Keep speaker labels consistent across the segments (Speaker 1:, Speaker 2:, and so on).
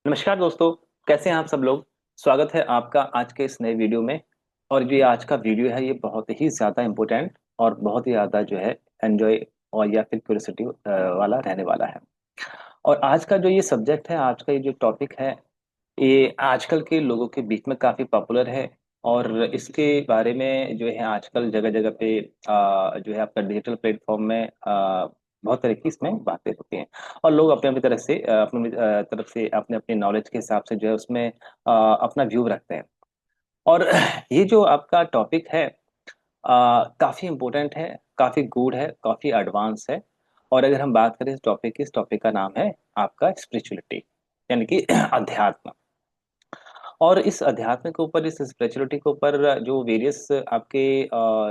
Speaker 1: नमस्कार दोस्तों। कैसे हैं आप सब लोग। स्वागत है आपका आज के इस नए वीडियो में। और जो ये आज का वीडियो है ये बहुत ही ज़्यादा इम्पोर्टेंट और बहुत ही ज़्यादा जो है एंजॉय और या फिर क्यूरियोसिटी वाला रहने वाला है। और आज का जो ये सब्जेक्ट है, आज का ये जो टॉपिक है, ये आजकल के लोगों के बीच में काफ़ी पॉपुलर है। और इसके बारे में जो है आजकल जगह जगह पे जो है आपका डिजिटल प्लेटफॉर्म में बहुत तरह की इसमें बातें होती हैं। और लोग अपने अपनी तरफ से अपनी तरफ से अपने अपने नॉलेज के हिसाब से जो है उसमें अपना व्यू रखते हैं। और ये जो आपका टॉपिक है काफ़ी इम्पोर्टेंट है, काफ़ी गूढ़ है, काफ़ी एडवांस है। और अगर हम बात करें इस टॉपिक की, इस टॉपिक का नाम है आपका स्पिरिचुअलिटी, यानी कि अध्यात्म। और इस अध्यात्म के ऊपर, इस स्पिरिचुअलिटी के ऊपर जो वेरियस आपके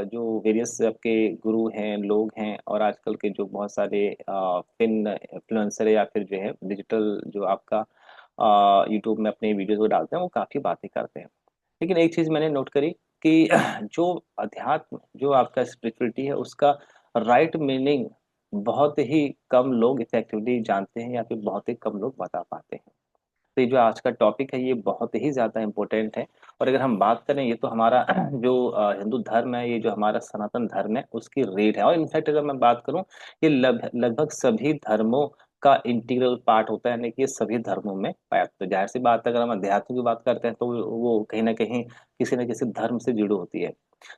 Speaker 1: जो वेरियस आपके गुरु हैं, लोग हैं, और आजकल के जो बहुत सारे फिन इन्फ्लुएंसर या फिर जो है डिजिटल जो आपका यूट्यूब में अपने वीडियोस को डालते हैं, वो काफ़ी बातें करते हैं। लेकिन एक चीज़ मैंने नोट करी कि जो अध्यात्म, जो आपका स्पिरिचुअलिटी है, उसका राइट मीनिंग बहुत ही कम लोग इफेक्टिवली जानते हैं या फिर बहुत ही कम लोग बता पाते हैं। तो ये जो आज का टॉपिक है ये बहुत ही ज़्यादा इम्पोर्टेंट है। और अगर हम बात करें, ये तो हमारा जो हिंदू धर्म है, ये जो हमारा सनातन धर्म है, उसकी रीढ़ है। और इनफैक्ट अगर मैं बात करूं, ये लगभग सभी धर्मों का इंटीग्रल पार्ट होता है, यानी कि ये सभी धर्मों में पाया जाता है। तो जाहिर सी बात है, अगर हम अध्यात्म की बात करते हैं तो वो कहीं ना कहीं किसी न किसी धर्म से जुड़ी होती है।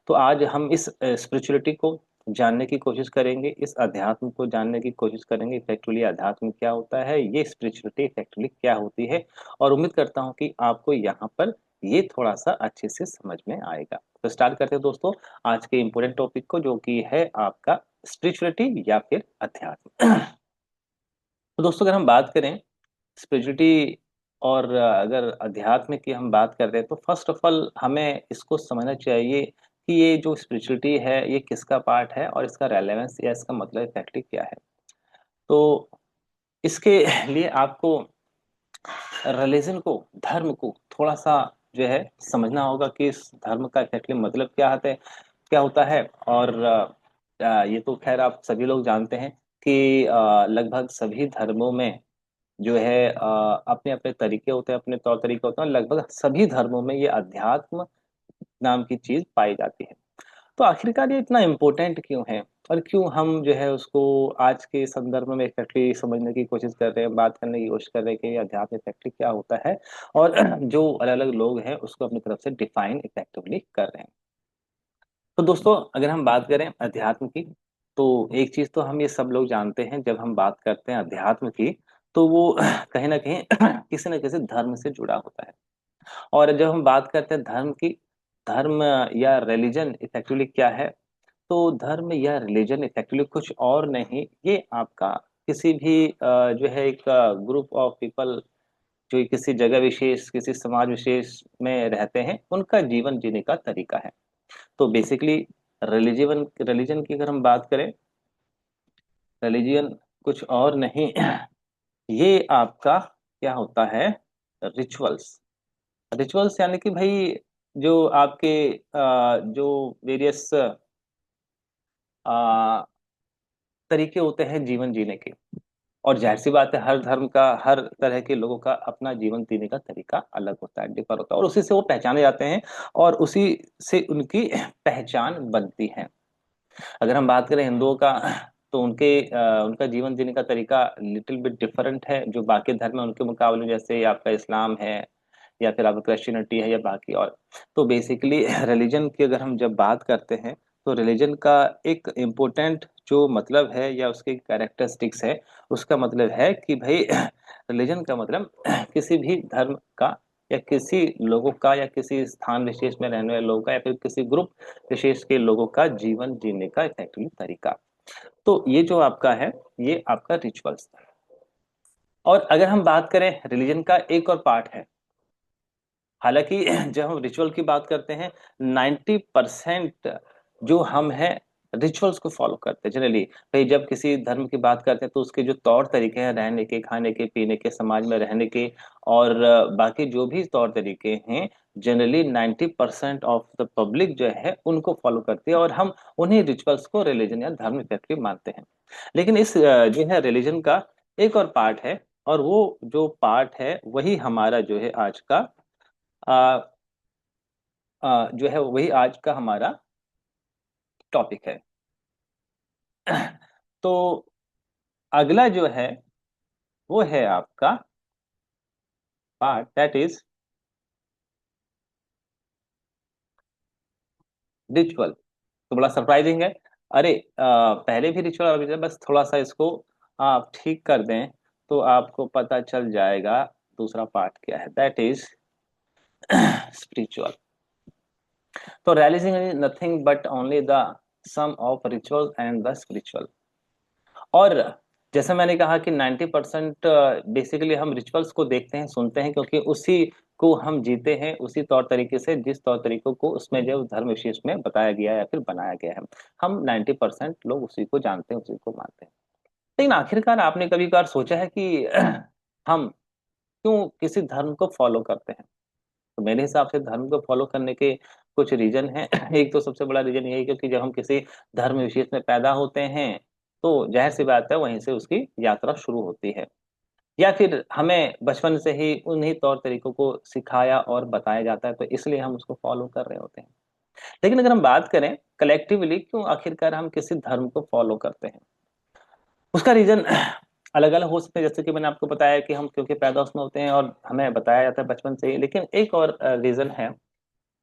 Speaker 1: तो आज हम इस स्पिरिचुअलिटी को जानने की कोशिश करेंगे, इस अध्यात्म को जानने की कोशिश करेंगे, इफेक्टिवली अध्यात्म क्या होता है, ये स्पिरिचुअलिटी इफेक्टिवली क्या होती है। और उम्मीद करता हूँ कि आपको यहाँ पर ये थोड़ा सा अच्छे से समझ में आएगा। तो स्टार्ट करते हैं दोस्तों आज के इम्पोर्टेंट टॉपिक को, जो कि है आपका स्पिरिचुअलिटी या फिर अध्यात्म। तो दोस्तों अगर हम बात करें स्पिरिचुअलिटी और अगर अध्यात्म की हम बात कर रहे हैं, तो फर्स्ट ऑफ ऑल हमें इसको समझना चाहिए कि ये जो स्पिरिचुअलिटी है ये किसका पार्ट है और इसका रेलेवेंस या इसका मतलब इफेक्टिव क्या है। तो इसके लिए आपको रिलीजन को, धर्म को थोड़ा सा जो है समझना होगा कि इस धर्म का एक्चुअली मतलब क्या होता है। और ये तो खैर आप सभी लोग जानते हैं कि लगभग सभी धर्मों में जो है अपने अपने तरीके होते हैं, अपने तौर तरीके होते हैं। लगभग सभी धर्मों में ये अध्यात्म नाम की चीज पाई जाती है। तो आखिरकार ये इतना इम्पोर्टेंट क्यों है, और क्यों हम जो है उसको आज के संदर्भ में इफेक्टली समझने की कोशिश कर रहे हैं, बात करने की कोशिश कर रहे हैं कि ये अध्यात्म इफेक्टली क्या होता है। और जो अलग अलग लोग हैं उसको अपनी तरफ से डिफाइन इफेक्टिवली कर रहे हैं। तो दोस्तों अगर हम बात करें अध्यात्म की, तो एक चीज तो हम ये सब लोग जानते हैं, जब हम बात करते हैं अध्यात्म की, तो वो कहीं ना कहीं किसी न किसी धर्म से जुड़ा होता है। और जब हम बात करते हैं धर्म की, धर्म या रिलीजन इफेक्टिवली क्या है, तो धर्म या रिलीजन इफेक्टिवली कुछ और नहीं, ये आपका किसी भी जो है एक ग्रुप ऑफ पीपल जो किसी जगह विशेष, किसी समाज विशेष में रहते हैं, उनका जीवन जीने का तरीका है। तो बेसिकली रिलीजन रिलीजन की अगर हम बात करें, रिलीजन कुछ और नहीं, ये आपका क्या होता है, रिचुअल्स। रिचुअल्स यानी कि भाई जो आपके जो वेरियस तरीके होते हैं जीवन जीने के। और जाहिर सी बात है, हर धर्म का, हर तरह के लोगों का अपना जीवन जीने का तरीका अलग होता है, डिफर होता है, और उसी से वो पहचाने जाते हैं और उसी से उनकी पहचान बनती है। अगर हम बात करें हिंदुओं का, तो उनका जीवन जीने का तरीका लिटिल बिट डिफरेंट है जो बाकी धर्म है उनके मुकाबले, जैसे आपका इस्लाम है या फिर आपका क्रिश्चियनिटी है या बाकी और। तो बेसिकली रिलीजन की अगर हम जब बात करते हैं, तो रिलीजन का एक इम्पोर्टेंट जो मतलब है या उसके कैरेक्टरिस्टिक्स है, उसका मतलब है कि भाई रिलीजन का मतलब किसी भी धर्म का या किसी लोगों का या किसी स्थान विशेष में रहने वाले लोगों का या फिर किसी ग्रुप विशेष के लोगों का जीवन जीने का इफेक्टिवली तरीका। तो ये जो आपका है, ये आपका रिचुअल्स। और अगर हम बात करें रिलीजन का एक और पार्ट है, हालांकि जब हम रिचुअल की बात करते हैं, 90% जो हम हैं रिचुअल्स को फॉलो करते हैं जनरली। भाई जब किसी धर्म की बात करते हैं तो उसके जो तौर तरीके हैं रहने के, खाने के, पीने के, समाज में रहने के, और बाकी जो भी तौर तरीके हैं, जनरली 90% ऑफ द पब्लिक जो है उनको फॉलो करती है, और हम उन्हीं रिचुअल्स को रिलीजन या धर्म इफेक्टिव मानते हैं। लेकिन इस जो है रिलीजन का एक और पार्ट है, और वो जो पार्ट है वही हमारा जो है आज का आ, जो है वही आज का हमारा टॉपिक है। तो अगला जो है वो है आपका पार्ट, दैट इज रिचुअल। तो बड़ा सरप्राइजिंग है। अरे पहले भी रिचुअल और ritual, बस थोड़ा सा इसको आप ठीक कर दें तो आपको पता चल जाएगा दूसरा पार्ट क्या है, दैट इज स्पिरिचुअल। तो realising is nothing but only the sum of ritual and the spiritual. और जैसे मैंने कहा कि 90% बेसिकली हम रिचुअल्स को देखते हैं, सुनते हैं, क्योंकि उसी को हम जीते हैं उसी तौर तरीके से जिस तौर तरीकों को उसमें जो धर्म विशेष में बताया गया है या फिर बनाया गया है। हम 90% लोग उसी को जानते हैं, उसी को मानते हैं। लेकिन आखिरकार आपने कभी कभार सोचा है कि हम क्यों किसी धर्म को फॉलो करते हैं? तो मेरे हिसाब से धर्म को फॉलो करने के कुछ रीजन हैं। एक तो सबसे बड़ा रीजन यही, क्योंकि जब हम किसी धर्म विशेष में पैदा होते हैं तो जाहिर सी बात है वहीं से उसकी यात्रा शुरू होती है, या फिर हमें बचपन से ही उन्हीं तौर तरीकों को सिखाया और बताया जाता है, तो इसलिए हम उसको फॉलो कर रहे होते हैं। लेकिन अगर हम बात करें कलेक्टिवली क्यों आखिरकार हम किसी धर्म को फॉलो करते हैं, उसका रीजन अलग अलग हो सकते हैं। जैसे कि मैंने आपको बताया कि हम क्योंकि पैदा उसमें होते हैं और हमें बताया जाता है बचपन से ही। लेकिन एक और रीजन है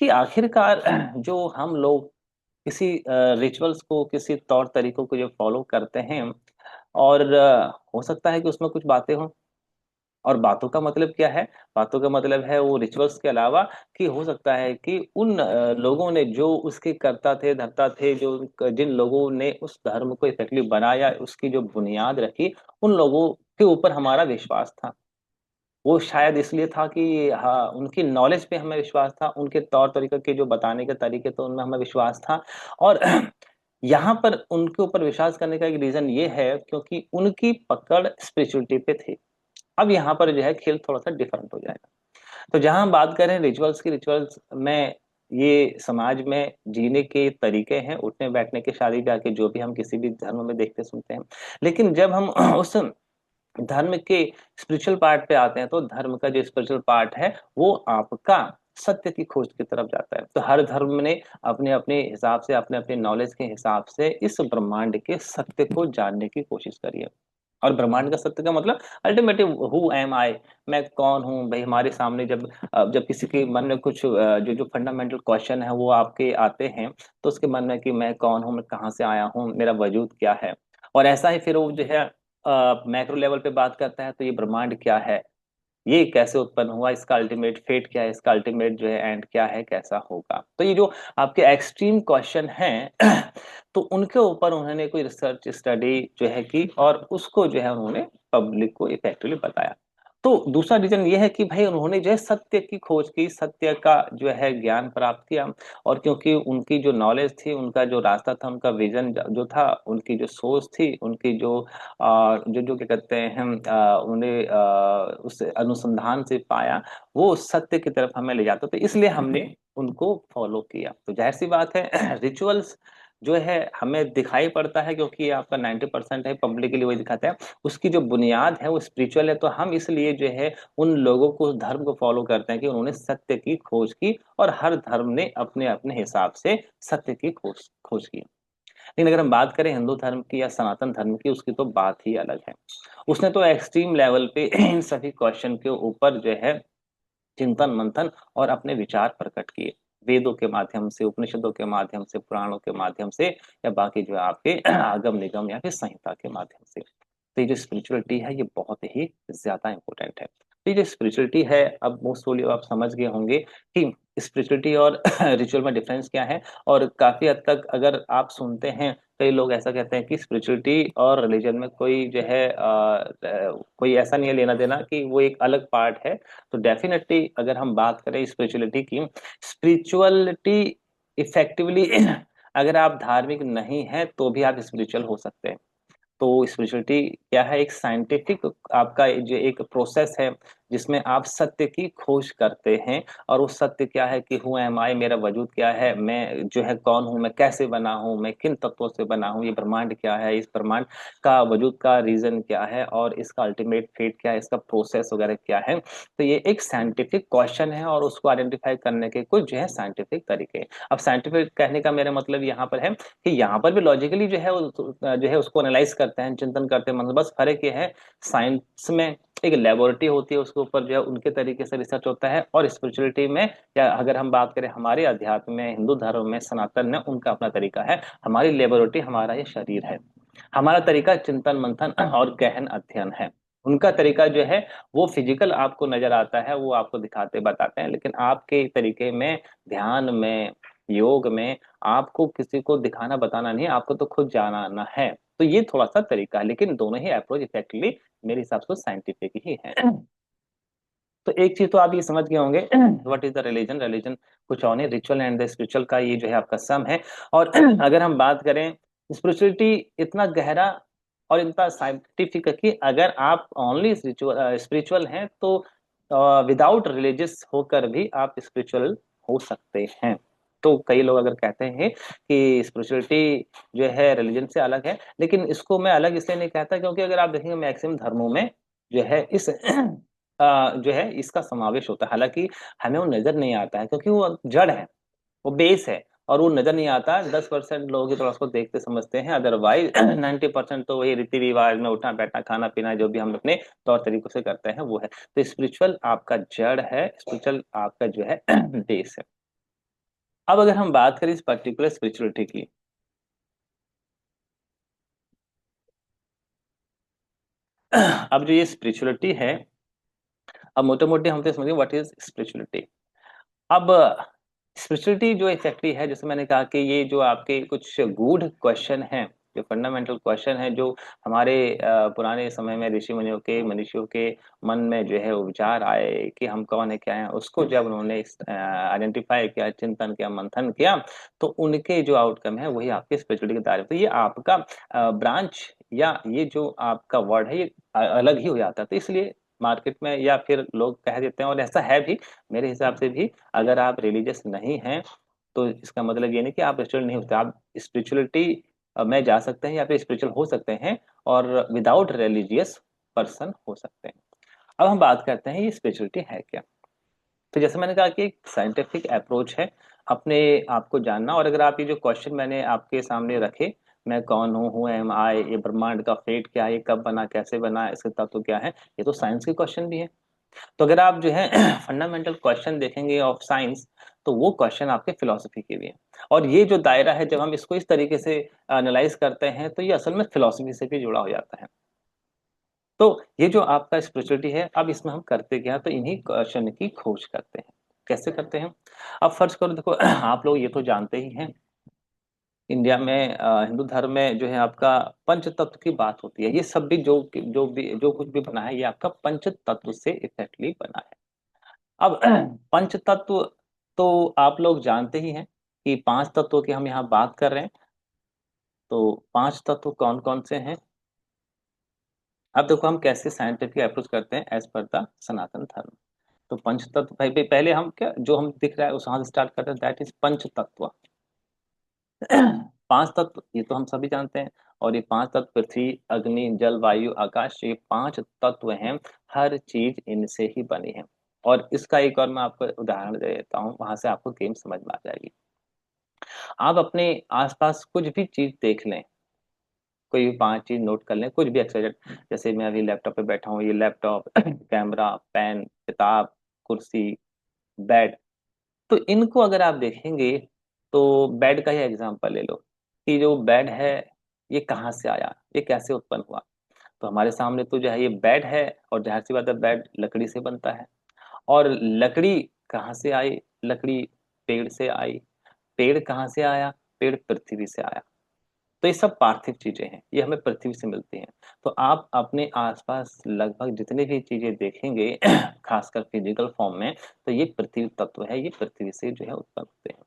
Speaker 1: कि आखिरकार जो हम लोग किसी रिचुअल्स को, किसी तौर तरीकों को जो फॉलो करते हैं, और हो सकता है कि उसमें कुछ बातें हों। और बातों का मतलब क्या है? बातों का मतलब है वो रिचुअल्स के अलावा कि हो सकता है कि उन लोगों ने जो उसके करता थे धरता थे, जो जिन लोगों ने उस धर्म को इफेक्टिवली बनाया, उसकी जो बुनियाद रखी, उन लोगों के ऊपर हमारा विश्वास था। वो शायद इसलिए था कि हाँ, उनकी नॉलेज पे हमें विश्वास था, उनके तौर तरीके के जो बताने के तरीके थे उनमें हमें विश्वास था। और यहाँ पर उनके ऊपर विश्वास करने का एक रीजन ये है क्योंकि उनकी पकड़ स्पिरिचुअलिटी पे थी। अब यहाँ पर जो है खेल थोड़ा सा डिफरेंट हो जाएगा। तो जहां हम बात करें रिचुअल्स की, रिचुअल्स में ये समाज में जीने के तरीके हैं, उठने बैठने के, शादी ब्याह के, जो भी हम किसी भी धर्म में देखते सुनते हैं। लेकिन जब हम उस धर्म के स्पिरिचुअल पार्ट पे आते हैं तो धर्म का जो स्पिरिचुअल पार्ट है वो आपका सत्य की खोज की तरफ जाता है। तो हर धर्म ने अपने अपने हिसाब से, अपने अपने नॉलेज के हिसाब से इस ब्रह्मांड के सत्य को जानने की कोशिश करी है। और ब्रह्मांड का सत्य का मतलब अल्टीमेटली हु एम आई, मैं कौन हूँ भाई। हमारे सामने जब जब किसी के मन में कुछ जो जो फंडामेंटल क्वेश्चन है वो आपके आते हैं, तो उसके मन में कि मैं कौन हूँ, मैं कहाँ से आया हूँ, मेरा वजूद क्या है। और ऐसा ही फिर वो जो है मैक्रो लेवल पे बात करता है, तो ये ब्रह्मांड क्या है, ये कैसे उत्पन्न हुआ, इसका अल्टीमेट फेट क्या है, इसका अल्टीमेट जो है एंड क्या है, कैसा होगा। तो ये जो आपके एक्सट्रीम क्वेश्चन हैं तो उनके ऊपर उन्होंने कोई रिसर्च स्टडी जो है की, और उसको जो है उन्होंने पब्लिक को इफेक्टिवली बताया। तो दूसरा रीजन ये है कि भाई उन्होंने जो है सत्य की खोज की, सत्य का जो है ज्ञान प्राप्त किया। और क्योंकि उनकी जो नॉलेज थी, उनका जो रास्ता था, उनका विजन जो था, उनकी जो सोच थी, उनकी जो जो जो क्या कहते हैं हम उन्हें उस अनुसंधान से पाया, वो सत्य की तरफ हमें ले जाता। तो इसलिए हमने उनको फॉलो किया। तो जाहिर सी बात है रिचुअल्स जो है हमें दिखाई पड़ता है क्योंकि ये आपका 90% है, पब्लिकली वही दिखाता है। उसकी जो बुनियाद है वो स्पिरिचुअल है, तो हम इसलिए जो है उन लोगों को, उस धर्म को फॉलो करते हैं कि उन्होंने सत्य की खोज की, और हर धर्म ने अपने अपने हिसाब से सत्य की खोज खोज की। लेकिन अगर हम बात करें हिंदू धर्म की या सनातन धर्म की, उसकी तो बात ही अलग है। उसने तो एक्सट्रीम लेवल पे इन सभी क्वेश्चन के ऊपर जो है चिंतन मंथन और अपने विचार प्रकट किए, वेदों के माध्यम से, उपनिषदों के माध्यम से, पुराणों के माध्यम से, या बाकी जो है आपके आगम निगम या फिर संहिता के माध्यम से। तो ये जो स्पिरिचुअलिटी है ये बहुत ही ज्यादा इंपॉर्टेंट है। तो ये जो स्पिरिचुअलिटी है, अब मोस्टली आप समझ गए होंगे कि स्पिरिचुअलिटी और रिचुअल में डिफरेंस क्या है। और काफी हद तक अगर आप सुनते हैं, कई लोग ऐसा कहते हैं कि स्पिरिचुअलिटी और रिलीजन में कोई जो है कोई ऐसा नहीं है लेना देना, कि वो एक अलग पार्ट है। तो डेफिनेटली अगर हम बात करें स्पिरिचुअलिटी की, स्पिरिचुअलिटी इफेक्टिवली अगर आप धार्मिक नहीं हैं तो भी आप स्पिरिचुअल हो सकते हैं। तो स्पिरिचुअलिटी क्या है? एक साइंटिफिक आपका जो एक प्रोसेस है, जिसमें आप सत्य की खोज करते हैं। और उस सत्य क्या है कि हु एम आई, मेरा वजूद क्या है, मैं जो है कौन हूँ, मैं कैसे बना हूँ, मैं किन तत्वों से बना हूँ, ये ब्रह्मांड क्या है, इस ब्रह्मांड का वजूद का रीजन क्या है, और इसका अल्टीमेट फेट क्या है, इसका प्रोसेस वगैरह क्या है। तो ये एक साइंटिफिक क्वेश्चन है और उसको आइडेंटिफाई करने के कुछ जो है साइंटिफिक तरीके हैं। अब साइंटिफिक कहने का मेरा मतलब यहाँ पर है कि यहाँ पर भी लॉजिकली जो है उसको एनालाइज करते हैं, चिंतन करते हैं, मतलब बस फर्क ये है, साइंस में एक लेबोरेटरी होती है, उसके ऊपर जो है उनके तरीके से रिसर्च होता है, और स्पिरिचुअलिटी में या अगर हम बात करें हमारे अध्यात्म में, हिंदू धर्म में, सनातन में, उनका अपना तरीका है। हमारी लेबोरेटरी हमारा ये शरीर है, हमारा तरीका चिंतन मंथन और गहन अध्ययन है। उनका तरीका जो है वो फिजिकल आपको नजर आता है, वो आपको दिखाते बताते हैं, लेकिन आपके तरीके में, ध्यान में, योग में, आपको किसी को दिखाना बताना नहीं, आपको तो खुद जानना है। तो ये थोड़ा सा तरीका है, लेकिन दोनों ही अप्रोच इफेक्टिवली मेरे हिसाब से साइंटिफिक ही है। तो एक चीज तो आप ये समझ गए होंगे, what is the religion. Religion कुछ और नहीं, रिचुअल एंड द स्पिरिचुअल का ये जो है आपका सम है। और अगर हम बात करें स्पिरिचुअलिटी, इतना गहरा और इतना साइंटिफिक है कि अगर आप ओनली स्पिरिचुअल हैं तो विदाउट रिलीजियस होकर भी आप स्पिरिचुअल हो सकते हैं। तो कई लोग अगर कहते हैं कि स्पिरिचुअलिटी जो है रिलीजन से अलग है, लेकिन इसको मैं अलग इसलिए नहीं कहता क्योंकि अगर आप देखेंगे मैक्सिमम धर्मों में जो है इस जो है इसका समावेश होता है। हालांकि हमें वो नजर नहीं आता है क्योंकि वो जड़ है, वो बेस है, और वो नजर नहीं आता। 10% लोग ही थोड़ा उसको देखते समझते हैं, अदरवाइज 90% तो वही रीति रिवाज में उठना बैठना खाना पीना जो भी हम अपने तौर तरीकों से करते हैं वो है। तो स्पिरिचुअल आपका जड़ है, स्पिरिचुअल आपका जो है बेस है। अब अगर हम बात करें इस पर्टिकुलर स्पिरिचुअलिटी की, अब जो ये स्पिरिचुअलिटी है, अब मोटे मोटे हम तो समझिए व्हाट इज स्पिरिचुअलिटी। अब स्पिरिचुअलिटी जो एक्जेक्टली है, जैसे मैंने कहा कि ये जो आपके कुछ गूढ़ क्वेश्चन हैं, जो फंडामेंटल क्वेश्चन है, जो हमारे पुराने समय में ऋषि मुनियों के, मनीषियों के मन में जो है वो विचार आए कि हम कौन है क्या है, उसको जब उन्होंने आइडेंटिफाई किया, चिंतन किया, मंथन किया, तो उनके जो आउटकम है वही आपके स्पिरिचुअलिटी के दायरे। तो ये आपका ब्रांच या ये जो आपका वर्ड है ये अलग ही हो जाता है। तो इसलिए मार्केट में या फिर लोग कह देते हैं, और ऐसा है भी मेरे हिसाब से भी, अगर आप रिलीजियस नहीं हैं तो इसका मतलब ये नहीं कि आप स्पिरिचुअल नहीं होते। आप स्पिरिचुअलिटी में जा सकते हैं या फिर स्पिरिचुअल हो सकते हैं, और विदाउट रिलीजियस पर्सन हो सकते हैं। अब हम बात करते हैं ये स्पिरिचुअलिटी है क्या। तो जैसे मैंने कहा कि एक साइंटिफिक अप्रोच है अपने आप को जानना। और अगर आप ये जो क्वेश्चन मैंने आपके सामने रखे, मैं कौन हूँ एम आई, ये ब्रह्मांड का फेट क्या है, ये कब बना, कैसे बना, इसके तत्व क्या है, ये तो साइंस के क्वेश्चन भी है। तो अगर आप जो है फंडामेंटल क्वेश्चन देखेंगे ऑफ साइंस, तो वो क्वेश्चन आपके फिलोसफी के भी हैं। और ये जो दायरा है, जब हम इसको इस तरीके से एनालाइज करते हैं तो ये असल में फिलोसफी से भी जुड़ा हो जाता है। तो ये जो आपका स्पिरिचुअलिटी है, अब इसमें हम करते क्या, तो इन्हीं क्वेश्चन की खोज करते हैं। कैसे करते हैं? अब फर्ज करो, देखो आप लोग ये तो जानते ही हैं, इंडिया में हिंदू धर्म में जो है आपका पंच तत्व की बात होती है। ये सब भी जो कुछ भी बना है ये आपका पंच तत्व से इफेक्टली बना है। अब पंच तत्व तो आप लोग जानते ही हैं कि पांच तत्वों की हम यहाँ बात कर रहे हैं। तो पांच तत्व कौन कौन से हैं? अब देखो हम कैसे साइंटिफिक अप्रोच करते हैं एज पर द सनातन धर्म। तो पंच तत्व पहले हम क्या जो हम दिख रहा है उस वहां से स्टार्ट करते हैं, दैट इज पंच तत्व। पांच तत्व ये तो हम सभी जानते हैं। और ये पांच तत्व पृथ्वी, अग्नि, जल, वायु, आकाश, ये पांच तत्व हैं। हर चीज इनसे ही बनी है। और इसका एक और मैं आपको उदाहरण दे देता हूँ, वहां से आपको गेम समझ में आ जाएगी। आप अपने आसपास कुछ भी चीज देख लें, कोई भी पांच चीज नोट कर लें, कुछ भी एक्सवाइजेड। जैसे मैं अभी लैपटॉप पे बैठा हूँ, ये लैपटॉप, कैमरा, पेन, किताब, कुर्सी, बेड। तो इनको अगर आप देखेंगे, तो बेड का ही एग्जांपल ले लो कि जो बेड है ये कहाँ से आया, ये कैसे उत्पन्न हुआ। तो हमारे सामने तो जो है ये बेड है, और जाहिर सी बात है बेड लकड़ी से बनता है। और लकड़ी कहाँ से आई? लकड़ी पेड़ से आई। पेड़ कहाँ से आया? पेड़ पृथ्वी से आया। तो ये सब पार्थिव चीजें हैं, ये हमें पृथ्वी से मिलती हैं। तो आप अपने आसपास लगभग जितनी भी चीजें देखेंगे खासकर फिजिकल फॉर्म में, तो ये पृथ्वी तत्व है, ये पृथ्वी से जो है उत्पन्न होते हैं।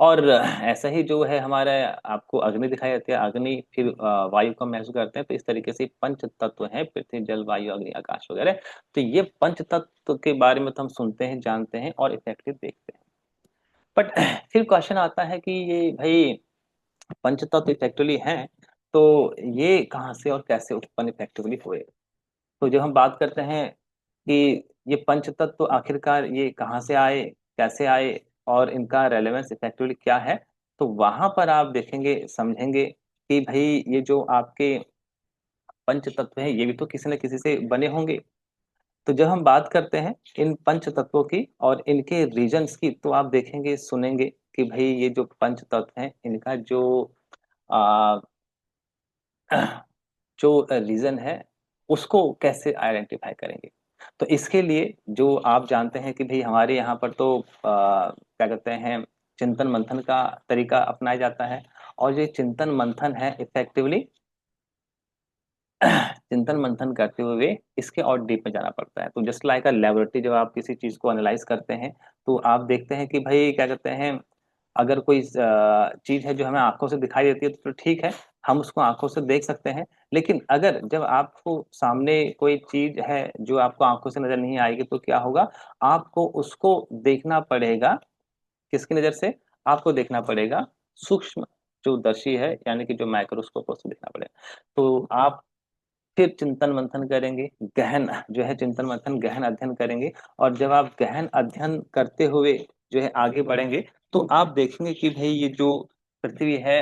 Speaker 1: और ऐसा ही जो है हमारा, आपको अग्नि दिखाई देती है, अग्नि फिर वायु को महसूस करते हैं। तो इस तरीके से पंच तत्व हैं, पृथ्वी जल वायु अग्नि आकाश वगैरह। तो ये पंच तत्व के बारे में तो हम सुनते हैं, जानते हैं और इफेक्टिव देखते हैं। बट फिर क्वेश्चन आता है कि ये भाई पंच तत्व इफेक्टिवली हैं, तो ये कहाँ से और कैसे उत्पन्न इफेक्टिवली हुए। तो जब हम बात करते हैं कि ये पंच तत्व आखिरकार ये कहाँ से आए, कैसे आए और इनका रेलेवेंस इफेक्टिवली क्या है, तो वहां पर आप देखेंगे, समझेंगे कि भाई ये जो आपके पंच तत्व हैं ये भी तो किसी न किसी से बने होंगे। तो जब हम बात करते हैं इन पंच तत्वों की और इनके रीजन्स की, तो आप देखेंगे, सुनेंगे कि भाई ये जो पंच तत्व हैं इनका जो आ, जो रीजन है उसको कैसे आइडेंटिफाई करेंगे। तो इसके लिए जो आप जानते हैं कि भाई हमारे यहाँ पर तो क्या कहते हैं, चिंतन मंथन का तरीका अपनाया जाता है। और ये चिंतन मंथन है इफेक्टिवली चिंतन मंथन करते हुए इसके और डीप में जाना पड़ता है। तो जस्ट लाइक अ लेबोरेटरी, जब आप किसी चीज को एनालाइज करते हैं तो आप देखते हैं कि भाई क्या कहते हैं, अगर कोई चीज है जो हमें आंखों से दिखाई देती है तो ठीक है, हम उसको आंखों से देख सकते हैं। लेकिन अगर जब आपको सामने कोई चीज है जो आपको आंखों से नजर नहीं आएगी, तो क्या होगा, आपको उसको देखना पड़ेगा। किसकी नजर से? आपको देखना पड़ेगा सूक्ष्म जो दर्शी है, यानी कि जो माइक्रोस्कोप, उससे देखना पड़ेगा। तो आप फिर चिंतन मंथन करेंगे, गहन जो है चिंतन मंथन गहन अध्ययन करेंगे। और जब आप गहन अध्ययन करते हुए जो है आगे बढ़ेंगे, तो आप देखेंगे कि भाई ये जो पृथ्वी है,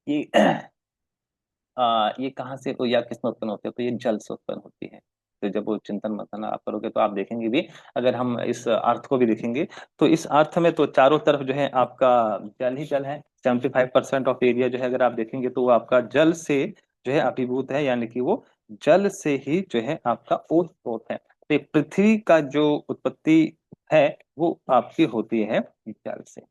Speaker 1: ये ये कहाँ से तो या किस में उत्पन्न होती है, तो ये जल से उत्पन्न होती है। तो जब वो चिंतन मंथन आप करोगे तो आप देखेंगे भी, अगर हम इस अर्थ को भी देखेंगे, तो इस अर्थ में तो चारों तरफ जो है आपका जल ही जल है। 75% ऑफ एरिया जो है अगर आप देखेंगे तो वो आपका जल से जो है अभिभूत है, यानी कि वो जल से ही जो है आपका ओतप्रोत है। तो ये पृथ्वी का जो उत्पत्ति है वो आपकी होती है जल से।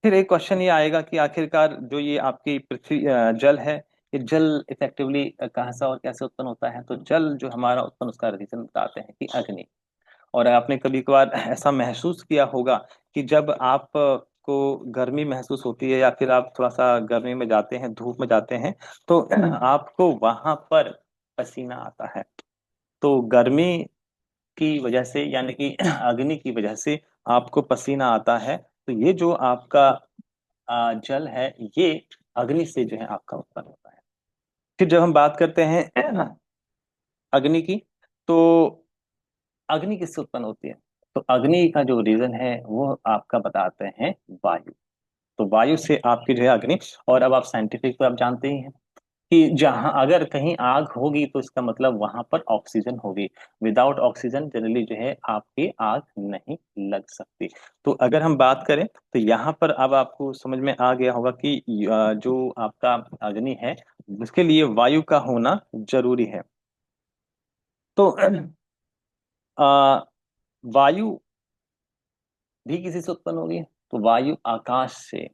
Speaker 1: फिर एक क्वेश्चन ये आएगा कि आखिरकार जो ये आपकी पृथ्वी जल है, ये जल इफेक्टिवली कहाँ से और कैसे उत्पन्न होता है। तो जल जो हमारा उत्पन्न, उसका रीजन बताते हैं कि अग्नि। और आपने कभी कभार ऐसा महसूस किया होगा कि जब आप को गर्मी महसूस होती है या फिर आप थोड़ा सा गर्मी में जाते हैं, धूप में जाते हैं, तो आपको वहां पर पसीना आता है। तो गर्मी की वजह से, यानी कि अग्नि की वजह से आपको पसीना आता है। तो ये जो आपका जल है, ये अग्नि से जो है आपका उत्पन्न होता है। फिर जब हम बात करते हैं अग्नि की, तो अग्नि किससे उत्पन्न होती है। तो अग्नि का जो रीजन है वो आपका बताते हैं वायु। तो वायु से आपकी जो है अग्नि। और अब आप साइंटिफिक तो आप जानते ही हैं कि जहां अगर कहीं आग होगी तो इसका मतलब वहां पर ऑक्सीजन होगी। विदाउट ऑक्सीजन जनरली जो है आपकी आग नहीं लग सकती। तो अगर हम बात करें तो यहाँ पर अब आपको समझ में आ गया होगा कि जो आपका अग्नि है उसके लिए वायु का होना जरूरी है। तो अ, वायु भी किसी से उत्पन्न होगी, तो वायु आकाश से।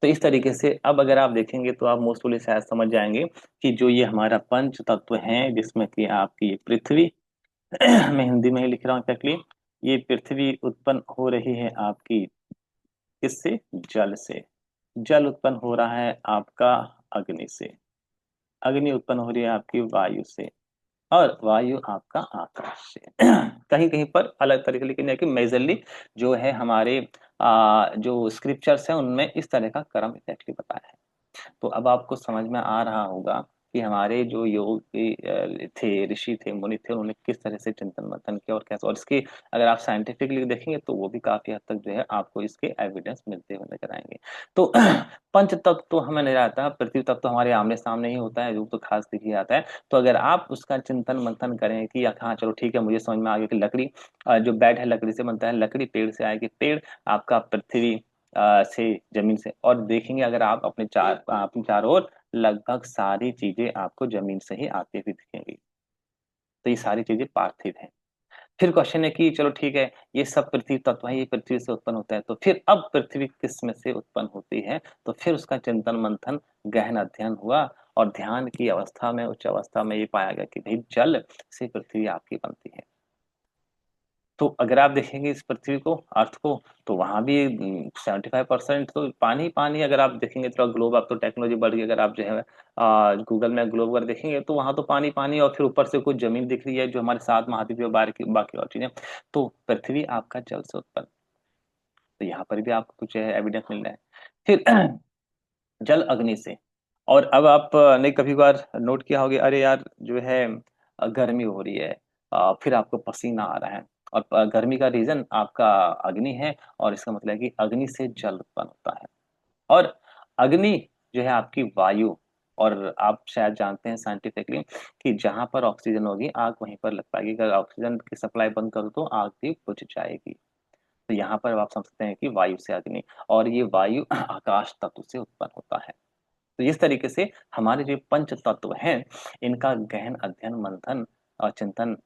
Speaker 1: तो इस तरीके से अब अगर आप देखेंगे तो आप मोस्टली शायद समझ जाएंगे कि जो ये हमारा पंच तत्व है, जिसमें कि आपकी ये पृथ्वी मैं हिंदी में ही लिख रहा हूँ एक्चुअली, ये पृथ्वी उत्पन्न हो रही है आपकी किससे? जल से। जल उत्पन्न हो रहा है आपका अग्नि से। अग्नि उत्पन्न हो रही है आपकी वायु से। और वायु आपका आकाश से। कहीं कहीं पर अलग तरीके, लेकिन है कि मेजरली जो है हमारे जो स्क्रिप्चर्स हैं उनमें इस तरह का क्रम एग्जैक्टली बताया है। तो अब आपको समझ में आ रहा होगा कि हमारे जो योगी थे, ऋषि थे, मुनि थे, उन्होंने किस तरह से चिंतन मंथन किया और कैसे। और इसके अगर आप साइंटिफिकली देखेंगे तो वो भी काफी हद तक जो है आपको इसके एविडेंस मिलते हुए नजर आएंगे। तो पंच तत्व तो हमें नजर आता है, पृथ्वी तत्व तो हमारे आमने सामने ही होता है, रूप तो खास दिख ही आता है। तो अगर आप उसका चिंतन मंथन करें कि हाँ चलो ठीक है, मुझे समझ में आ गया कि लकड़ी, जो बेड है लकड़ी से बनता है, लकड़ी पेड़ से आएगी, पेड़ आपका पृथ्वी से, जमीन से। और देखेंगे अगर आप अपने चारों ओर, लगभग सारी चीजें आपको जमीन से ही आती हुई दिखेंगी। तो ये सारी चीजें पार्थिव हैं। फिर क्वेश्चन है कि चलो ठीक है, ये सब पृथ्वी तत्व है, ये पृथ्वी से उत्पन्न होता है, तो फिर अब पृथ्वी किस में से उत्पन्न होती है। तो फिर उसका चिंतन मंथन गहन अध्ययन हुआ। और ध्यान की अवस्था में, उच्च अवस्था में ये पाया गया कि भाई जल से पृथ्वी आपकी बनती है। तो अगर आप देखेंगे इस पृथ्वी को, अर्थ को, तो वहां भी 75% तो पानी पानी। अगर आप देखेंगे तो ग्लोब, अब तो टेक्नोलॉजी बढ़ गई, अगर आप जो है गूगल में ग्लोब पर देखेंगे तो वहां तो पानी पानी, और फिर ऊपर से कुछ जमीन दिख रही है जो हमारे सात महाद्वीप और बाकी बाकी और चीजें। तो पृथ्वी आपका जल से उत्पन्न। तो यहाँ पर भी आपको कुछ एविडेंस मिल रहा है। फिर जल अग्नि से। और अब आप ने कभी बार नोट किया होगा, अरे यार जो है गर्मी हो रही है, फिर आपको पसीना आ रहा है, और गर्मी का रीजन आपका अग्नि है, और इसका मतलब है कि अग्नि से जल उत्पन्न होता है। और अग्नि जो है आपकी वायु। और आप शायद जानते हैं साइंटिफिकली कि जहां पर ऑक्सीजन होगी आग वहीं पर लग पाएगी, अगर ऑक्सीजन की सप्लाई बंद कर दो तो आग भी बुझ जाएगी। तो यहाँ पर आप समझ सकते हैं कि वायु से अग्नि, और ये वायु आकाश तत्व से उत्पन्न होता है। तो इस तरीके से हमारे जो पंच तत्व हैं, इनका गहन अध्ययन, मंथन और चिंतन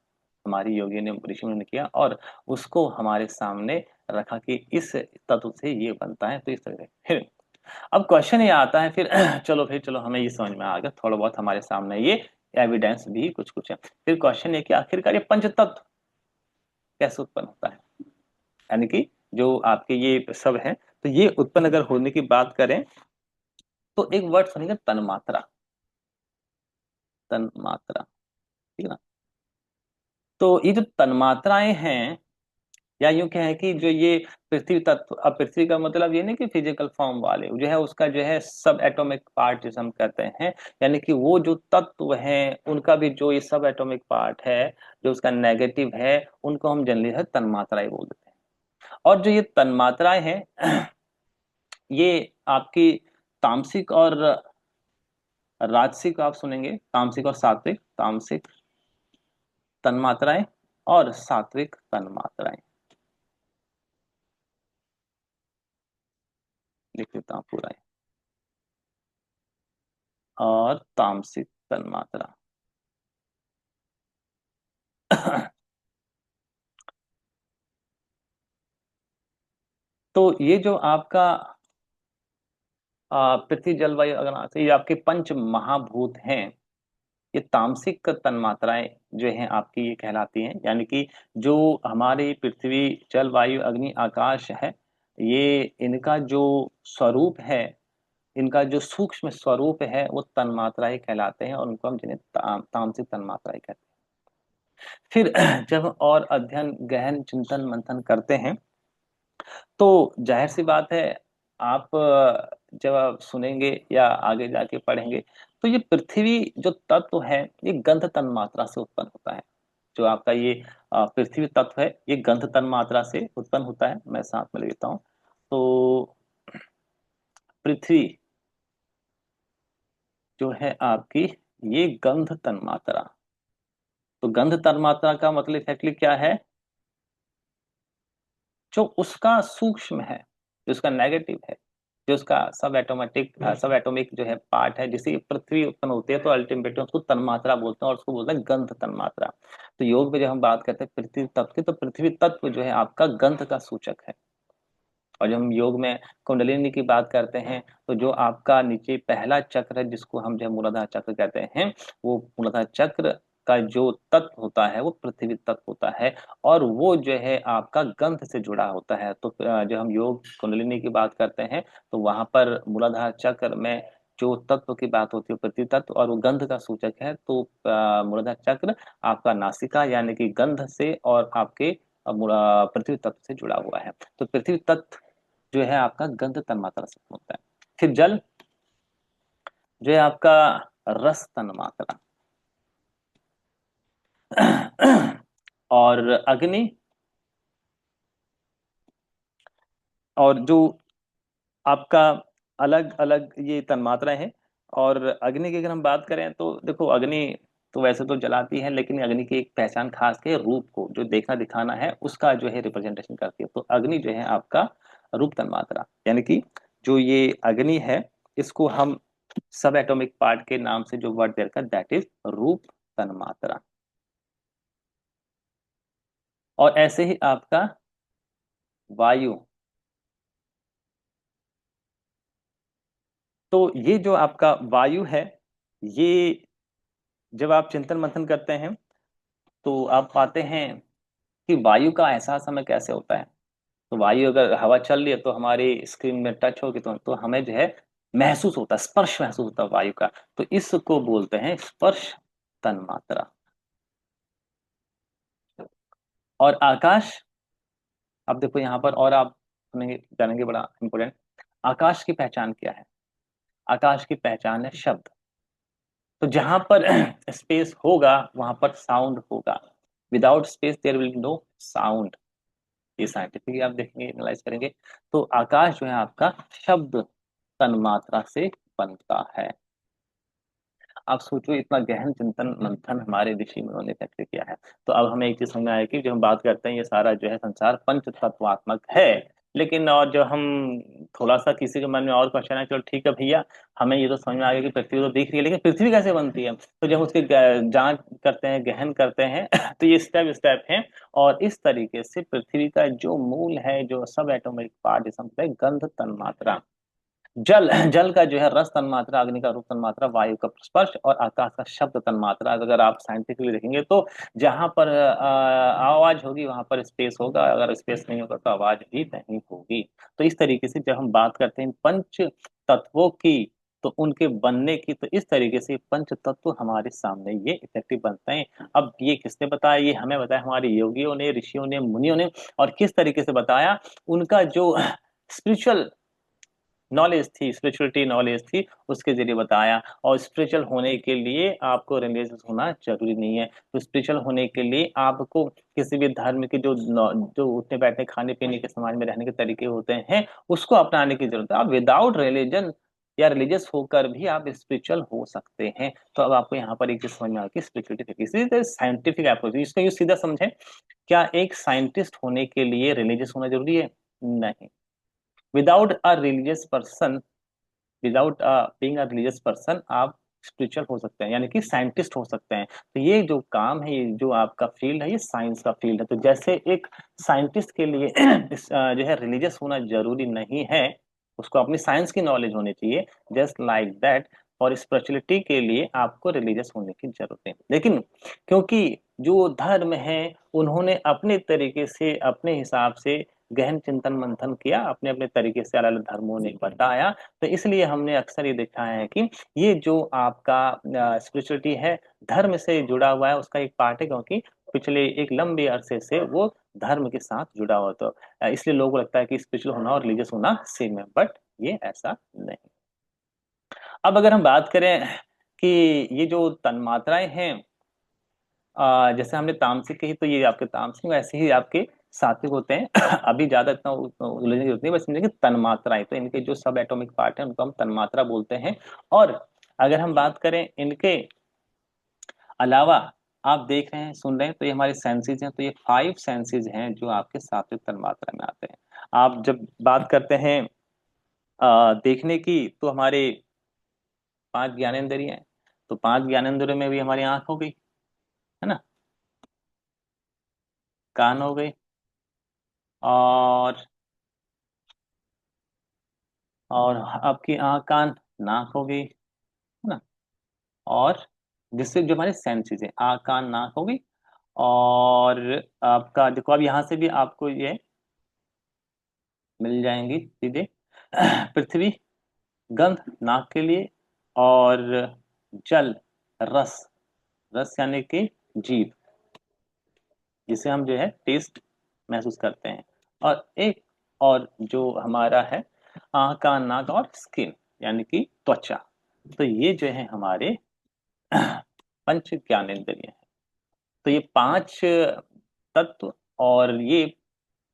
Speaker 1: हमारी योगियों ने, ऋषियों ने किया, और उसको हमारे सामने रखा कि इस तत्व से ये बनता है। तो इस तरह से फिर अब क्वेश्चन ये आता है फिर चलो हमें ये समझ में आ गया थोड़ा बहुत, हमारे सामने ये एविडेंस भी कुछ कुछ है। फिर क्वेश्चन ये कि आखिरकार ये पंच तत्व कैसे उत्पन्न होता है, यानी कि जो आपके ये सब है, तो ये उत्पन्न अगर होने की बात करें तो एक वर्ड सुनेंगे, तन्मात्रा। तन्मात्रा, ठीक है ना। तो ये जो तन्मात्राएं हैं, या यूं कहें कि जो ये पृथ्वी तत्व, अब पृथ्वी का मतलब ये नहीं कि फिजिकल फॉर्म वाले, जो है उसका जो है सब एटॉमिक पार्ट जिसे हम कहते हैं, यानी कि वो जो तत्व हैं उनका भी जो ये सब एटॉमिक पार्ट है, जो उसका नेगेटिव है, उनको हम जनरली है तन्मात्राएं बोल देते हैं। और जो ये तन्मात्राएं हैं ये आपकी तामसिक और राजसिक, आप सुनेंगे तामसिक और सात्विक, तामसिक तन्मात्राएं और सात्विक तन्मात्राएं। लिख देता हूं पूरा है। और तामसिक तन्मात्रा। तो ये जो आपका पृथ्वी जलवायु अगर से, ये आपके पंच महाभूत हैं, ये तामसिक तन्मात्राएं जो हैं आपकी ये कहलाती हैं, यानी कि जो हमारी पृथ्वी जलवायु अग्नि आकाश है, ये इनका जो स्वरूप है, इनका जो सूक्ष्म स्वरूप है वो तन्मात्राएं कहलाते हैं, और उनको हम जिन्हें तामसिक तन्मात्राएं कहते हैं। फिर जब और अध्ययन, गहन चिंतन मंथन करते हैं, तो जाहिर सी बात है, आप जब आप सुनेंगे या आगे जाके पढ़ेंगे, तो ये पृथ्वी जो तत्व है ये गंध तन्मात्रा से उत्पन्न होता है। जो आपका ये पृथ्वी तत्व है ये गंध तन्मात्रा से उत्पन्न होता है। मैं साथ में लेता हूँ। तो पृथ्वी जो है आपकी, ये गंध तन्मात्रा। तो गंध तन्मात्रा का मतलब इफेक्टली क्या है, जो उसका सूक्ष्म है, जो उसका नेगेटिव है, जो उसका सब एटॉमिक जो है पार्ट है, जिससे पृथ्वी उत्पन्न होती है, तो अल्टीमेटली उसको तन्मात्रा बोलते हैं, और उसको बोलते हैं गंध तन्मात्रा। तो योग में जब हम बात करते हैं पृथ्वी तत्व की, तो पृथ्वी तत्व जो है आपका गंध का सूचक है। और जब हम योग में कुंडलिनी की बात करते हैं, तो जो आपका नीचे पहला चक्र है, जिसको हम जो है मूलाधार चक्र कहते हैं, वो मूलाधार चक्र का जो तत्व होता है वो पृथ्वी तत्व होता है, और वो जो है आपका गंध से जुड़ा होता है। तो जब हम योग कुंडलिनी की बात करते हैं, तो वहां पर मूलाधार चक्र में जो तत्व की बात होती है पृथ्वी तत्व, और वो गंध का सूचक है। तो मूलाधार चक्र आपका नासिका यानी कि गंध से, और आपके पृथ्वी तत्व से जुड़ा हुआ है। तो पृथ्वी तत्व जो है आपका गंध तन्मात्रा से होता है। फिर जल जो है आपका रस तन्मात्रा। और अग्नि, और जो आपका अलग अलग ये तन्मात्राएं हैं। और अग्नि की अगर हम बात करें तो देखो, अग्नि तो वैसे तो जलाती है, लेकिन अग्नि की एक पहचान खास के रूप को जो देखना दिखाना है उसका जो है रिप्रेजेंटेशन करती है। तो अग्नि जो है आपका रूप तन्मात्रा, यानी कि जो ये अग्नि है, इसको हम सब एटॉमिक पार्ट के नाम से जो वर्ड दे रखा, दैट इज रूप तन्मात्रा। और ऐसे ही आपका वायु। तो ये जो आपका वायु है, ये जब आप चिंतन मंथन करते हैं तो आप पाते हैं कि वायु का एहसास हमें कैसे होता है। तो वायु अगर हवा चल रही है तो हमारी स्क्रीन में टच होगी तो हमें जो है महसूस होता है, स्पर्श महसूस होता है वायु का। तो इसको बोलते हैं स्पर्श तन्मात्रा। और आकाश, अब देखो यहाँ पर और आप सुनेंगे जानेंगे बड़ा इंपॉर्टेंट। आकाश की पहचान क्या है? आकाश की पहचान है शब्द। तो जहां पर स्पेस होगा वहां पर साउंड होगा। Without space there will no sound. ये साइंटिफिकली आप देखेंगे, एनालाइज करेंगे। तो आकाश जो है आपका शब्द तन्मात्रा से बनता है। आप सोचो इतना गहन चिंतन मंथन हमारे ऋषि मुनियों ने करके किया है। तो अब हमें एक चीज समझ में आया कि जब हम बात करते हैं ये सारा जो है संसार पंच तत्वात्मक है। लेकिन और जो हम थोड़ा सा किसी के मन में और क्वेश्चन है, चलो ठीक है भैया, हमें ये तो समझ में आ गया कि पृथ्वी तो दिख रही है, लेकिन पृथ्वी कैसे बनती है? तो जब उसकी जांच करते हैं, गहन करते हैं तो ये स्टेप स्टेप है। और इस तरीके से पृथ्वी का जो मूल है, जो सब एटॉमिक पार्ट, जिसे हम कहते हैं गंध तन्मात्रा, जल जल का जो है रस तन्मात्रा, अग्नि का रूप तन्मात्रा, वायु का स्पर्श और आकाश का शब्द तन्मात्रा। अगर आप साइंटिफिकली देखेंगे तो जहां पर आवाज होगी वहां पर स्पेस होगा, अगर स्पेस नहीं होगा तो आवाज भी नहीं होगी। तो इस तरीके से जब हम बात करते हैं पंच तत्वों की, तो उनके बनने की, तो इस तरीके से पंच तत्व हमारे सामने ये इफेक्टिव बनते हैं। अब ये किसने बताया? ये हमें बताया हमारे योगियों ने, ऋषियों ने, मुनियों ने। और किस तरीके से बताया? उनका जो स्पिरिचुअल नॉलेज थी, स्पिरिचुअलिटी नॉलेज थी, उसके जरिए बताया। और स्पिरिचुअल होने के लिए आपको रिलीजियस होना जरूरी नहीं है। तो स्पिरिचुअल होने के लिए आपको किसी भी धर्म के जो उठने बैठने, खाने पीने के, समाज में रहने के तरीके होते हैं, उसको अपनाने की जरूरत है। आप विदाउट रिलीजन या रिलीजियस होकर भी आप स्पिरिचुअल हो सकते हैं। तो अब आपको यहाँ पर एक चीज समझ में आ गई, स्पिरिचुअलिटी इसी साइंटिफिक अप्रोच। इसको यूं सीधा समझें, क्या एक साइंटिस्ट होने के लिए रिलीजियस होना जरूरी है? नहीं। Without a religious person, without being a religious person, आप स्पिरिचुअल हो सकते हैं, यानी कि साइंटिस्ट हो सकते हैं। तो ये जो काम है, ये जो आपका फील्ड है, ये साइंस का फील्ड है। तो जैसे एक साइंटिस्ट के लिए जो है रिलीजियस होना जरूरी नहीं है, उसको अपनी साइंस की नॉलेज होनी चाहिए। जस्ट लाइक दैट, और स्पिरिचुअलिटी के लिए आपको रिलीजियस होने की जरूरत है। लेकिन क्योंकि जो धर्म है, उन्होंने अपने तरीके से, अपने हिसाब से गहन चिंतन मंथन किया, अपने अपने तरीके से अलग अलग धर्मों ने बताया। तो इसलिए हमने अक्सर ये देखा है कि ये जो आपका स्पिरिचुअलिटी है, धर्म से जुड़ा हुआ है, उसका एक पार्ट है, क्योंकि पिछले एक लंबे अरसे से वो धर्म के साथ जुड़ा हुआ। तो इसलिए लोगों को लगता है कि स्पिरिचुअल होना और रिलीजियस होना सेम है, बट ये ऐसा नहीं। अब अगर हम बात करें कि ये जो तन्मात्राएं हैं, जैसे हमने तामसिक कही, तो ये आपके तामसिक वैसे ही आपके सात्विक होते हैं। अभी ज्यादा इतना उलझने की जरूरत नहीं, बस समझे कि तन्मात्राएं, तो इनके जो सब एटॉमिक पार्ट है उनको हम तन्मात्रा बोलते हैं। और अगर हम बात करें इनके अलावा, आप देख रहे हैं, सुन रहे हैं, तो ये हमारे सेंसेस हैं। तो ये 5 सेंसेस हैं जो आपके सात्विक तन्मात्रा में आते हैं। आप जब बात करते हैं देखने की, तो हमारे 5 ज्ञानेंद्रिय हैं। तो 5 ज्ञानेंद्रियों में भी हमारी आंख हो गई, है ना, कान हो गई, और आपकी आंख, कान, नाक हो गई, है ना। और जिससे जो हमारे सेंसेस है, आंख, कान, नाक हो गई। और आपका देखो, अब यहाँ से भी आपको ये मिल जाएंगी सीधे। पृथ्वी, गंध नाक के लिए, और जल, रस, रस यानी कि जीभ, जिसे हम जो है टेस्ट महसूस करते हैं। और एक और जो हमारा है आंख, कान, नाक और स्किन, यानी कि त्वचा। तो ये जो है हमारे पंच ज्ञानेंद्रिय हैं। तो ये 5 तत्व, और ये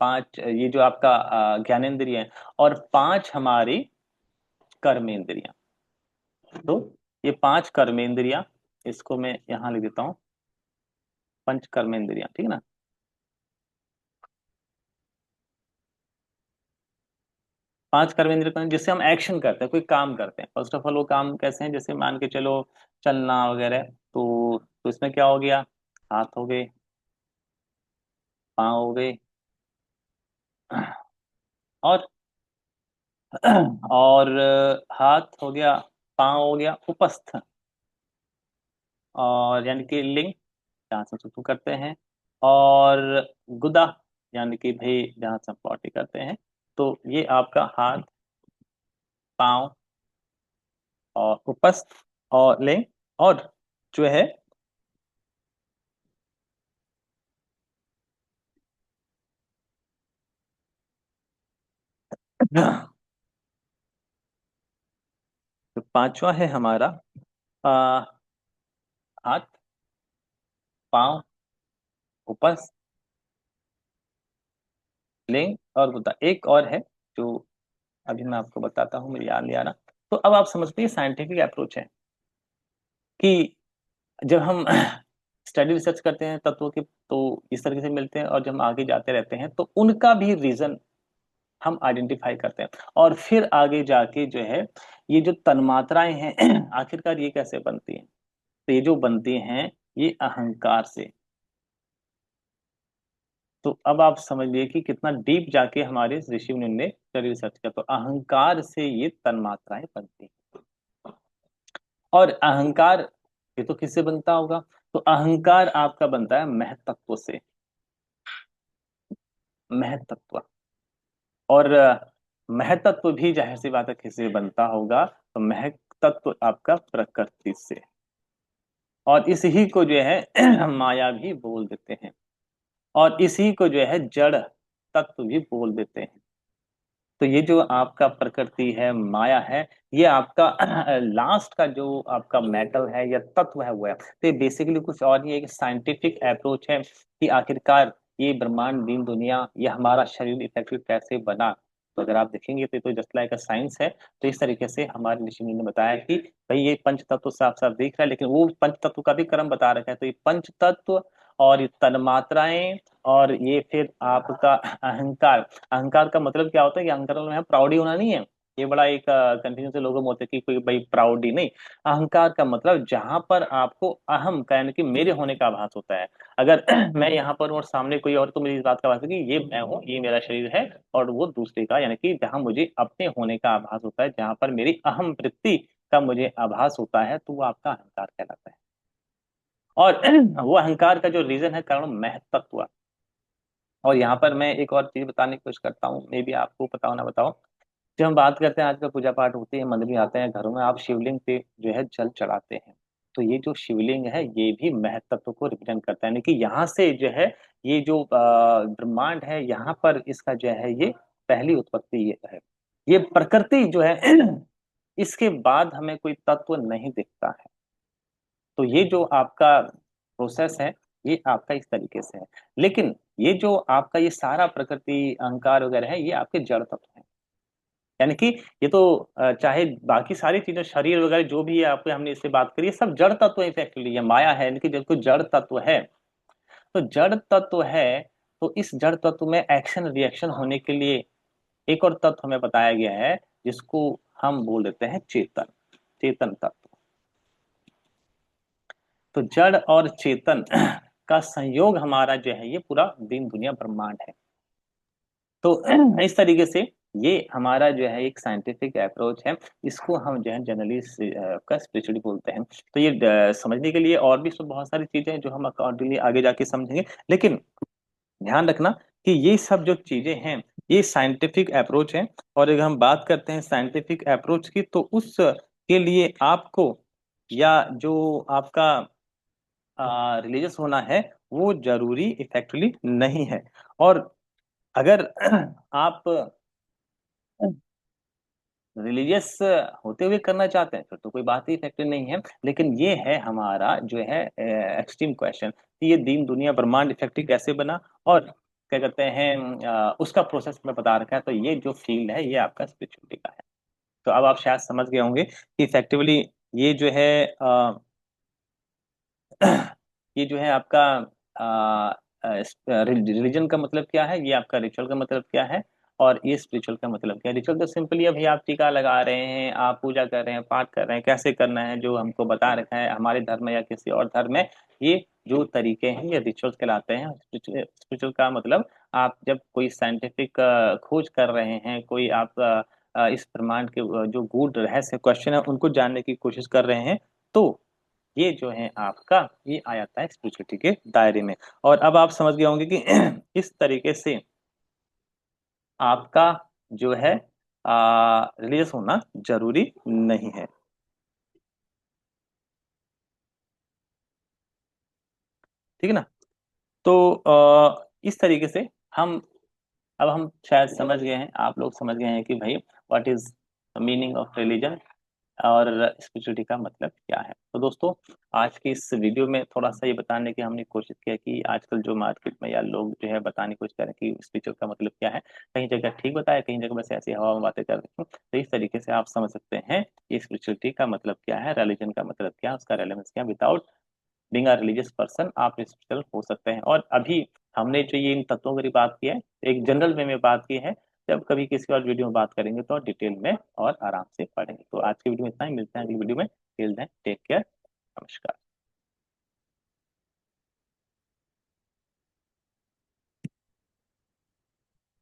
Speaker 1: 5, ये जो आपका ज्ञानेंद्रिय है, और 5 हमारी कर्मेंद्रियां। तो ये 5 कर्मेंद्रियां, इसको मैं यहाँ लिख देता हूँ, पंच कर्मेंद्रियां, ठीक है ना। 5 कर्मेंद्रिय जिससे हम एक्शन करते हैं, कोई काम करते हैं। फर्स्ट ऑफ ऑल वो काम कैसे हैं? जैसे मान के चलो चलना वगैरह। तो इसमें क्या हो गया? हाथ हो गए, पाँव हो गए, और और हाथ हो गया, पाँव हो गया, उपस्थ, और यानी कि लिंग, जहाँ से शुरू करते हैं। और गुदा, यानी कि भाई जहाँ से हम पॉटी करते हैं, तो ये आपका हाथ, पाँव और उपस्थ और लिंग, और जो है तो पांचवा है हमारा आ, हाथ, पाँव, उपस्थ, लिंग और गुदा। एक और है जो अभी मैं आपको बताता हूँ, मुझे याद नहीं आ रहा। तो अब आप समझते हैं साइंटिफिक अप्रोच है कि जब हम स्टडी रिसर्च करते हैं तत्वों के, तो इस तरीके से मिलते हैं, और जब हम आगे जाते रहते हैं तो उनका भी रीजन हम आइडेंटिफाई करते हैं। और फिर आगे जाके जो है ये जो तन्मात्राएं हैं आखिरकार ये कैसे बनती हैं, तो ये जो बनती हैं ये अहंकार से। तो अब आप समझिए कि कितना डीप जाके हमारे ऋषि मुनि ने स्टडी रिसर्च किया, तो अहंकार से ये तन्मात्राएं बनती हैं। और अहंकार ये तो किससे बनता होगा, तो अहंकार आपका बनता है महतत्व से। महतत्व, और महतत्व भी जाहिर सी बात है किससे बनता होगा, तो महतत्व आपका प्रकृति से। और इसी को जो है माया भी बोल देते हैं, और इसी को जो है जड़ तत्व भी बोल देते हैं। तो ये जो आपका प्रकृति है, माया है, ये आपका लास्ट का जो आपका मेटल है या तत्व है वो है। तो ये बेसिकली कुछ और नहीं है, एक साइंटिफिक अप्रोच है कि आखिरकार ये ब्रह्मांड, दीन दुनिया, ये हमारा शरीर इफेक्टिव कैसे बना। तो अगर आप देखेंगे तो ये तो जस्ट लाइक अ साइंस है। तो इस तरीके से हमारे ऋषि मुनि ने बताया कि भाई ये पंच तत्व साफ साफ दिख रहा है, लेकिन वो पंच तत्व का भी क्रम बता रखा है। तो ये पंच तत्व और ये तन्मात्राएं और ये फिर आपका अहंकार। अहंकार का मतलब क्या होता है कि अहंकार में प्राउडी होना नहीं है। ये बड़ा एक कंफ्यूजन से लोगों में होता है कि कोई भाई प्राउडी नहीं। अहंकार का मतलब जहां पर आपको अहम का यानी कि मेरे होने का आभास होता है। अगर मैं यहाँ पर हूँ और सामने कोई और, तो मेरी इस बात का आभास है कि ये मैं हूँ, ये मेरा शरीर है, और वो दूसरे का, यानी कि जहां मुझे अपने होने का आभास होता है, जहां पर मेरी अहम वृत्ति का मुझे आभास होता है, तो वो आपका अहंकार कहलाता है। और वो अहंकार का जो रीजन है, कारण महतत्व। और यहाँ पर मैं एक और चीज बताने की कोशिश करता हूँ, मे भी आपको पता हो ना बताओ। जब हम बात करते हैं, आजकल पूजा पाठ होती है, मंदिर में आते हैं, घरों में आप शिवलिंग पे जो है जल चढ़ाते हैं। तो ये जो शिवलिंग है ये भी महत्त्व को रिप्रेजेंट करता है, यानी कि यहाँ से जो है ये जो ब्रह्मांड है, यहाँ पर इसका जो है ये पहली उत्पत्ति ये है। ये प्रकृति जो है इसके बाद हमें कोई तत्व नहीं दिखता है। तो ये जो आपका प्रोसेस है, ये आपका इस तरीके से है। लेकिन ये जो आपका ये सारा प्रकृति अहंकार वगैरह है, ये आपके जड़ तत्व है। यानी कि ये तो चाहे बाकी सारी चीजें, शरीर वगैरह जो भी है, आपको हमने इससे बात करी, ये सब जड़ तत्व इफेक्टली, ये माया है, यानी कि जब कोई जड़ तत्व है, तो जड़ तत्व है, तो इस जड़ तत्व में एक्शन रिएक्शन होने के लिए एक और तत्व हमें बताया गया है, जिसको हम बोल देते हैं चेतन। चेतन तत्व। तो जड़ और चेतन का संयोग हमारा जो है ये पूरा दीन दुनिया ब्रह्मांड है। तो इस तरीके से ये हमारा जो है एक साइंटिफिक अप्रोच है। इसको हम जो है जनरली का स्पिरिचुअली बोलते हैं। तो ये समझने के लिए और भी सब बहुत सारी चीजें हैं जो हम अकॉर्डिंगली आगे जाके समझेंगे। लेकिन ध्यान रखना कि ये सब जो चीजें हैं ये साइंटिफिक अप्रोच है। और अगर हम बात करते हैं साइंटिफिक अप्रोच की, तो उस के लिए आपको या जो आपका रिलीजियस होना है वो जरूरी इफेक्टली नहीं है। और अगर आप रिलीजियस होते हुए करना चाहते हैं फिर तो कोई बात ही इफेक्टिव नहीं है। लेकिन ये है हमारा जो है एक्सट्रीम क्वेश्चन कि ये दीन दुनिया ब्रह्मांड इफेक्टिव कैसे बना, और क्या कहते हैं उसका प्रोसेस में बता रखा है। तो ये जो फील्ड है ये आपका स्पिरिचुअलिटी का है। तो अब आप शायद समझ गए होंगे कि इफेक्टिवली ये जो है ये जो है आपका रिलीजन का मतलब क्या है, ये आपका रिचुअल का मतलब क्या है, और ये स्पिरिचुअल का मतलब क्या है। रिचुअल तो सिंपली अभी आप टीका लगा रहे हैं, आप पूजा कर रहे हैं, पाठ कर रहे हैं, कैसे करना है जो हमको बता रखा है हमारे धर्म में या किसी और धर्म में। ये जो तरीके हैं ये रिचुअल्स कहलाते हैं। स्पिरिचुअल का मतलब आप जब कोई साइंटिफिक खोज कर रहे हैं, कोई आप इस ब्रह्मांड के जो गूढ़ रहस्य क्वेश्चन है उनको जानने की कोशिश कर रहे हैं, तो ये जो है आपका, ये आ जाता है स्पिरिचुअलिटी के दायरे में। और अब आप समझ गए होंगे कि इस तरीके से आपका जो है रिलीजियस होना जरूरी नहीं है। ठीक है ना। तो इस तरीके से हम, अब हम शायद समझ गए हैं, आप लोग समझ गए हैं कि भाई what is meaning of religion और स्पिरिचुअलिटी का मतलब क्या है। तो दोस्तों, आज की इस वीडियो में थोड़ा सा ये बताने की हमने कोशिश किया कि आजकल जो मार्केट में या लोग जो है बताने की कोशिश कर रहे हैं कि स्पिरिचुअल का मतलब क्या है। कहीं जगह ठीक बताया, कहीं जगह बस ऐसी हवा में बातें कर रहे हैं। तो इस तरीके से आप समझ सकते हैं कि स्पिरिचुअलिटी का मतलब क्या है, रिलीजन का मतलब क्या है, उसका रेलेवेंस क्या है। Without being a religious person आप स्पिरिचुअल हो सकते हैं। और अभी हमने जो ये इन तत्वों की बात की है, एक जनरल वे में बात की है। जब कभी किसी और वीडियो में बात करेंगे तो डिटेल में और आराम से पढ़ेंगे। तो आज की वीडियो में इतना ही, मिलते हैं अगली वीडियो में। टिल देन टेक केयर, नमस्कार।